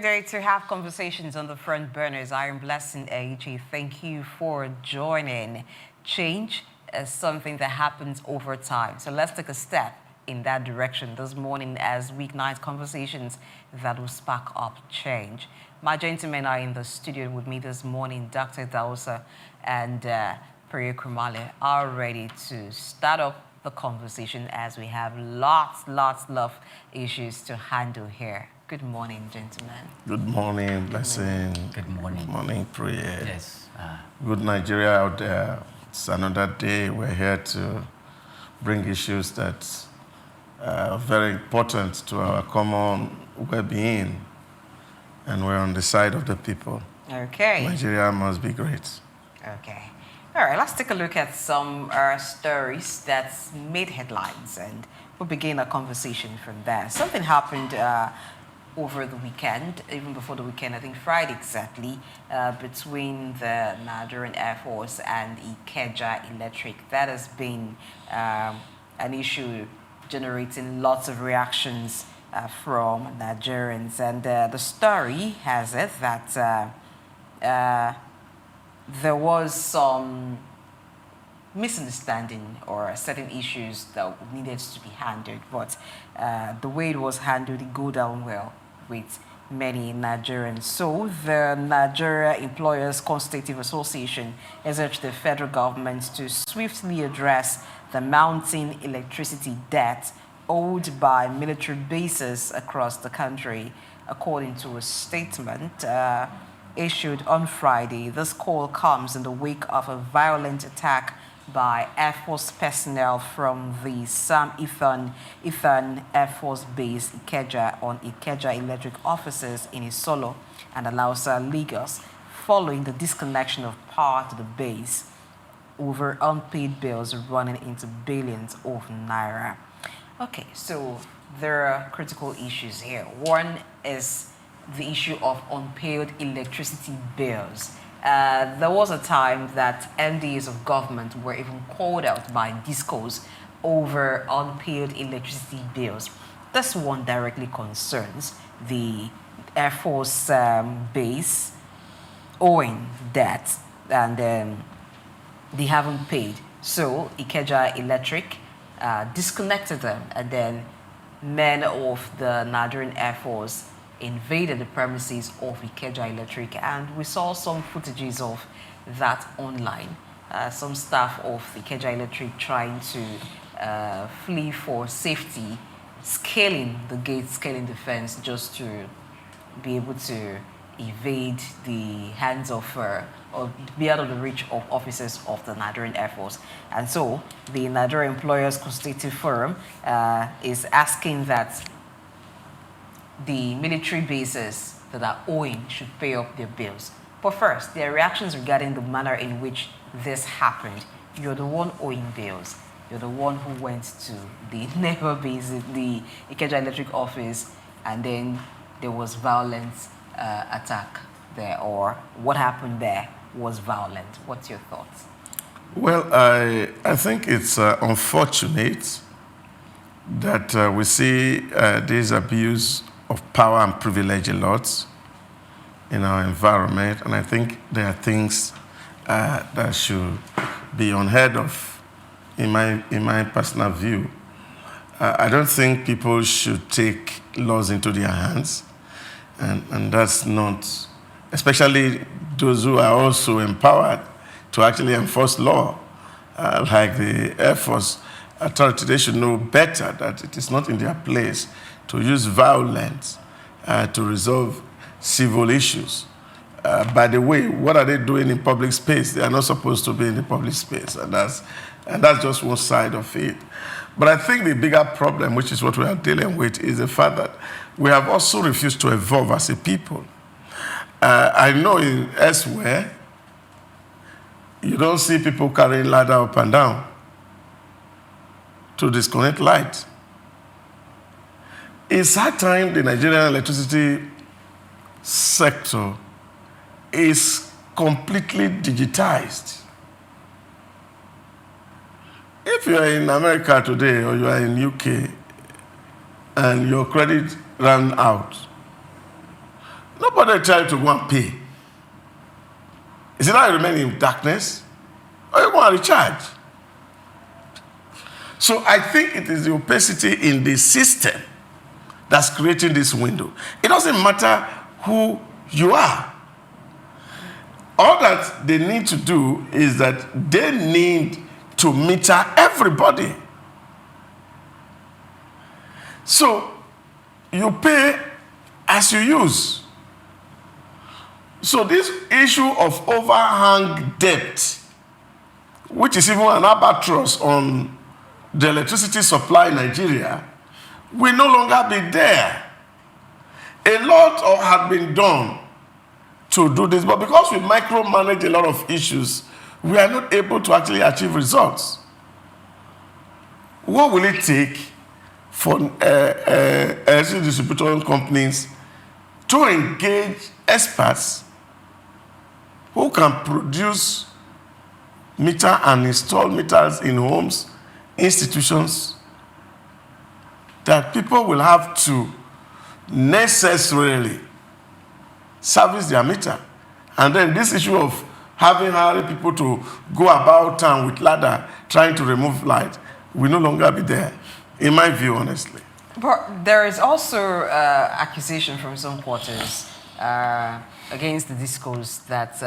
great day to have conversations on the front burners. I am Blessing AG. Thank you for joining. Change is something that happens over time. So let's take a step in that direction this morning as weeknight conversations that will spark up change. My gentlemen are in the studio with me this morning. Dr. Alausa and Priya Kumale are ready to start up the conversation as we have lots of issues to handle here. Good morning, gentlemen. Good morning, Blessing. Good morning. Good morning, Priya. Yes. Good Nigeria out there. It's another day. We're here to bring issues that are very important to our common well-being. And we're on the side of the people. Okay. Nigeria must be great. Okay. All right, let's take a look at some stories that made headlines, and we'll begin a conversation from there. Something happened over the weekend, even before the weekend, I think Friday exactly, between the Nigerian Air Force and Ikeja Electric. That has been an issue generating lots of reactions from Nigerians. And the story has it that there was some misunderstanding or certain issues that needed to be handled, but the way it was handled, it go down well with many Nigerians. So the Nigeria Employers Consultative Association has urged the federal government to swiftly address the mounting electricity debt owed by military bases across the country. According to a statement issued on Friday, this call comes in the wake of a violent attack by Air Force personnel from the Sam Ethan Airforce Base, Ikeja, on Ikeja Electric offices in Isolo and Alausa, Lagos, following the disconnection of power to the base over unpaid bills running into billions of naira. Okay, so there are critical issues here. One is the issue of unpaid electricity bills. There was a time that MDs of government were even called out by discos over unpaid electricity bills. This one directly concerns the Air Force base owing debt, and they haven't paid. So Ikeja Electric disconnected them, and then men of the Nigerian Air Force invaded the premises of Ikeja Electric, and we saw some footages of that online. Some staff of Ikeja Electric trying to flee for safety, scaling the gate, scaling the fence, just to be able to evade the hands of or be out of the reach of officers of the Nigerian Air Force. And so the Nigeria Employers Consultative Forum is asking that the military bases that are owing should pay up their bills. But first, their reactions regarding the manner in which this happened. You're the one owing bills. You're the one who went to the NECA base, the Ikeja Electric office, and then there was violent attack there, or what happened there was violent. What's your thoughts? Well, I think it's unfortunate that we see this abuse of power and privilege a lot in our environment, and I think there are things that should be unheard of in my personal view. I don't think people should take laws into their hands, and that's not, especially those who are also empowered to actually enforce law, like the Air Force authority. They should know better that it is not in their place to use violence to resolve civil issues. By the way, what are they doing in public space? They are not supposed to be in the public space, and that's just one side of it. But I think the bigger problem, which is what we are dealing with, is the fact that we have also refused to evolve as a people. I know elsewhere, you don't see people carrying ladder up and down to disconnect light. It's high time the Nigerian electricity sector is completely digitized. If you are in America today or you are in UK and your credit ran out, Nobody will tell you to go and pay. Is it not you remain in darkness? Or you go and recharge? So I think it is the opacity in the system that's creating this window. It doesn't matter who you are. All that they need to do is that they need to meter everybody. So you pay as you use. So this issue of overhang debt, which is even an albatross on the electricity supply in Nigeria, will no longer be there. A lot had been done to do this, but because we micromanage a lot of issues, we are not able to actually achieve results. What will it take for electricity distribution companies to engage experts who can produce meter and install meters in homes, institutions, that people will have to necessarily service their meter? And then this issue of hiring people to go about town with ladder trying to remove light will no longer be there, in my view, honestly. But there is also accusation from some quarters against the discos that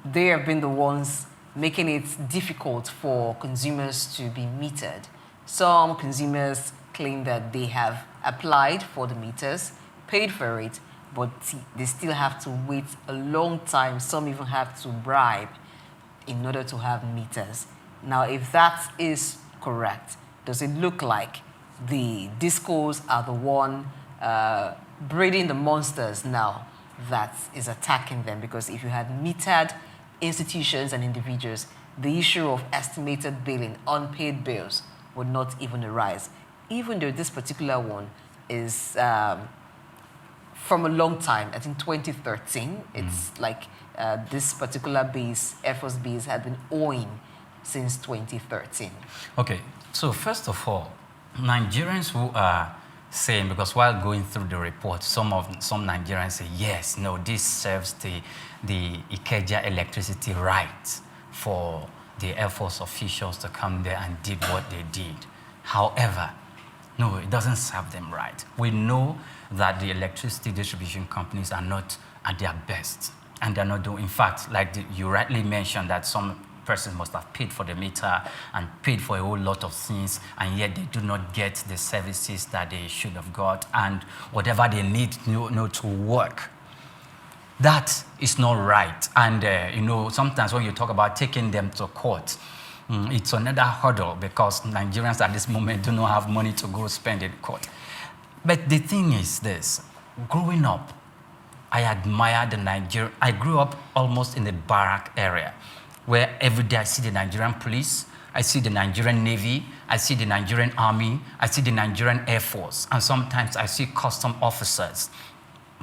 they have been the ones making it difficult for consumers to be metered. Some consumers claim that they have applied for the meters, paid for it, but they still have to wait a long time. Some even have to bribe in order to have meters. Now, if that is correct, does it look like the discos are the one breeding the monsters now that is attacking them? Because if you had metered institutions and individuals, the issue of estimated billing, unpaid bills, would not even arise. Even though this particular one is from a long time, I think 2013, it's like this particular base, Air Force Base, had been owing since 2013. Okay, so first of all, Nigerians who are saying, because while going through the report, some Nigerians say, yes, no, this serves the Ikeja electricity right for the Air Force officials to come there and did what they did. However, no, it doesn't serve them right. We know that the electricity distribution companies are not at their best, and they're not doing, in fact, like you rightly mentioned, that some persons must have paid for the meter and paid for a whole lot of things, and yet they do not get the services that they should have got, and whatever they need to work. That is not right. And sometimes when you talk about taking them to court, it's another hurdle, because Nigerians at this moment do not have money to go spend in court. But the thing is this: growing up, I admired the Nigerian. I grew up almost in the barrack area, where every day I see the Nigerian police, I see the Nigerian Navy, I see the Nigerian Army, I see the Nigerian Air Force, and sometimes I see custom officers.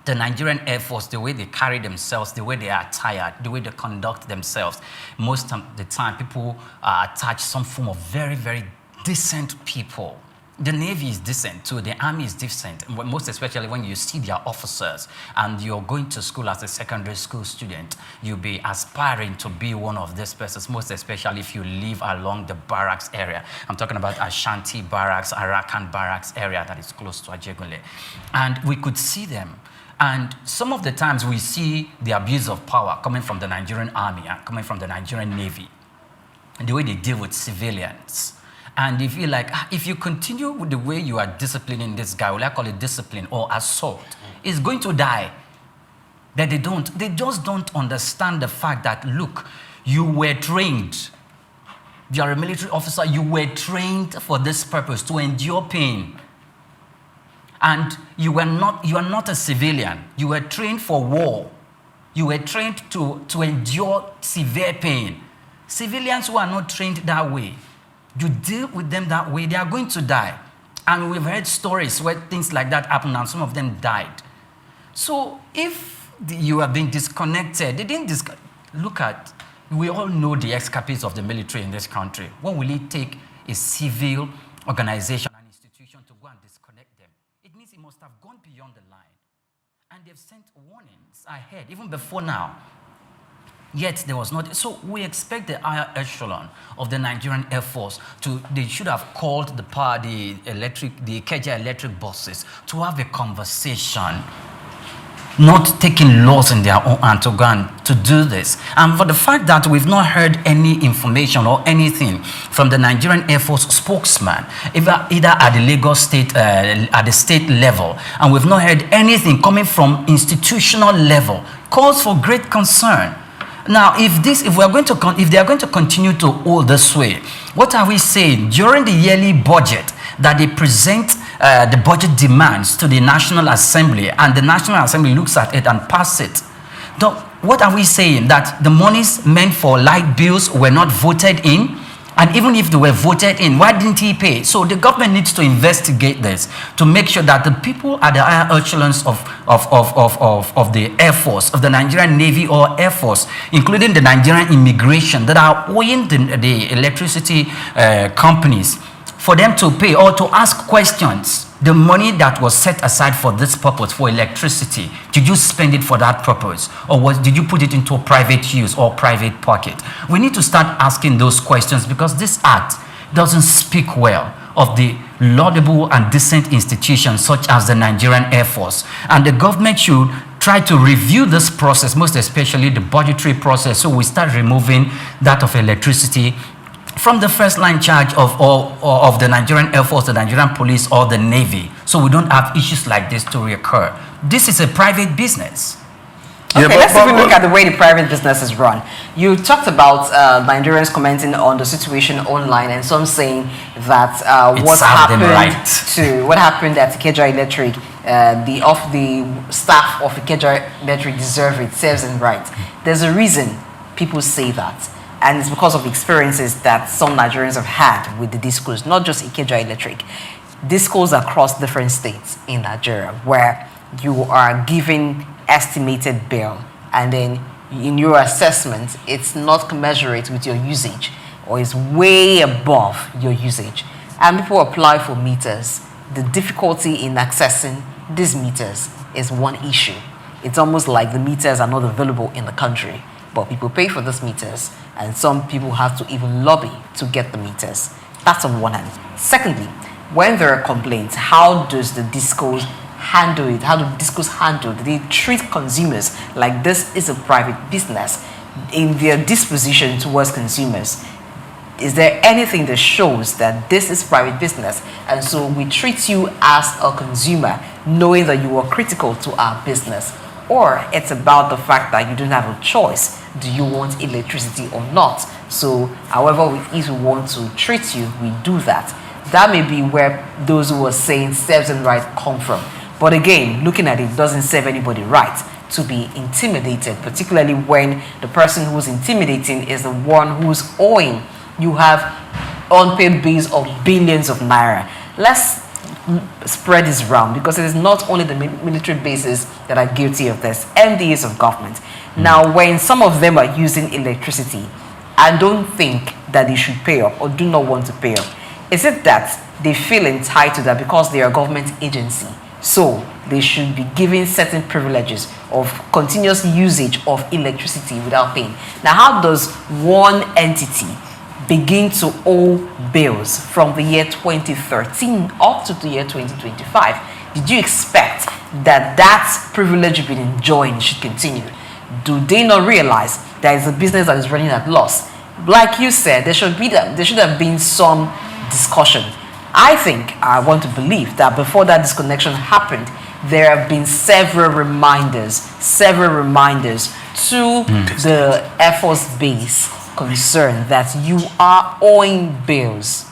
The Nigerian Air Force, the way they carry themselves, the way they are attired, the way they conduct themselves, most of the time people attach some form of very, very decent people. The Navy is decent too, the Army is decent, most especially when you see their officers and you're going to school as a secondary school student, you'll be aspiring to be one of these persons, most especially if you live along the barracks area. I'm talking about Ashanti barracks, Arakan barracks area that is close to Ajegunle. And we could see them. And some of the times we see the abuse of power coming from the Nigerian Army and coming from the Nigerian Navy, and the way they deal with civilians. And if you if you continue with the way you are disciplining this guy, will I call it discipline or assault, he's going to die. That they just don't understand the fact that, look, you were trained. You are a military officer, you were trained for this purpose, to endure pain. And you are not a civilian. You were trained for war. You were trained to endure severe pain. Civilians who are not trained that way, you deal with them that way, they are going to die. And we've heard stories where things like that happen and some of them died. So if you have been disconnected, look at, we all know the escapees of the military in this country. What will it take a civil organization and institution to go and disconnect them? It means it must have gone beyond the line. And they've sent warnings ahead, even before now. Yet there was not. So we expect the higher echelon of the Nigerian Air Force they should have called the Ikeja Electric bosses to have a conversation, not taking laws in their own hand to go and to do this. And for the fact that we've not heard any information or anything from the Nigerian Air Force spokesman, either at the Lagos state, at the state level, and we've not heard anything coming from institutional level, calls for great concern. Now, if they are going to continue to hold this way, what are we saying? During the yearly budget that they present the budget demands to the National Assembly, and the National Assembly looks at it and passes it. What are we saying? That the monies meant for light bills were not voted in? And even if they were voted in, why didn't he pay? So the government needs to investigate this to make sure that the people at the higher echelons of the Air Force, of the Nigerian Navy or Air Force, including the Nigerian immigration, that are owing the electricity companies, for them to pay or to ask questions. The money that was set aside for this purpose, for electricity, did you spend it for that purpose? Or did you put it into private use or private pocket? We need to start asking those questions, because this act doesn't speak well of the laudable and decent institutions such as the Nigerian Air Force. And the government should try to review this process, most especially the budgetary process, so we start removing that of electricity from the first line charge of the Nigerian Air Force, the Nigerian Police, or the Navy, so we don't have issues like this to reoccur. This is a private business. Okay, let's even look at the way the private business is run. You talked about Nigerians commenting on the situation online, and some saying that what happened at Ikeja Electric, the staff of Ikeja Electric deserve it, serves them right. There's a reason people say that. And it's because of experiences that some Nigerians have had with the discos, not just Ikeja Electric. Discos across different states in Nigeria, where you are given estimated bill, and then in your assessment, it's not commensurate with your usage, or is way above your usage. And people apply for meters. The difficulty in accessing these meters is one issue. It's almost like the meters are not available in the country, but people pay for these meters, and some people have to even lobby to get the meters. That's on one hand. Secondly, when there are complaints, how does the discos handle it? How do discos handle it? They treat consumers like this is a private business in their disposition towards consumers. Is there anything that shows that this is private business, and so we treat you as a consumer knowing that you are critical to our business? Or it's about the fact that you don't have a choice. Do you want electricity or not? So however if we want to treat you, we do that. That may be where those who are saying serves and right come from. But again, looking at it doesn't serve anybody right to be intimidated, particularly when the person who's intimidating is the one who's owing. You have unpaid bills of billions of naira. Let's spread this around, because it is not only the military bases that are guilty of this, MDAs of government. Now, when some of them are using electricity and don't think that they should pay up or do not want to pay up, is it that they feel entitled that because they are a government agency, so they should be given certain privileges of continuous usage of electricity without paying? Now, how does one entity begin to owe bills from the year 2013 up to the year 2025? Did you expect that that privilege you've been enjoying should continue? Do they not realize that it's a business that is running at loss? Like you said, there should have been some discussion. I want to believe that before that disconnection happened, there have been several reminders to the Air Force Base concerned that you are owing bills.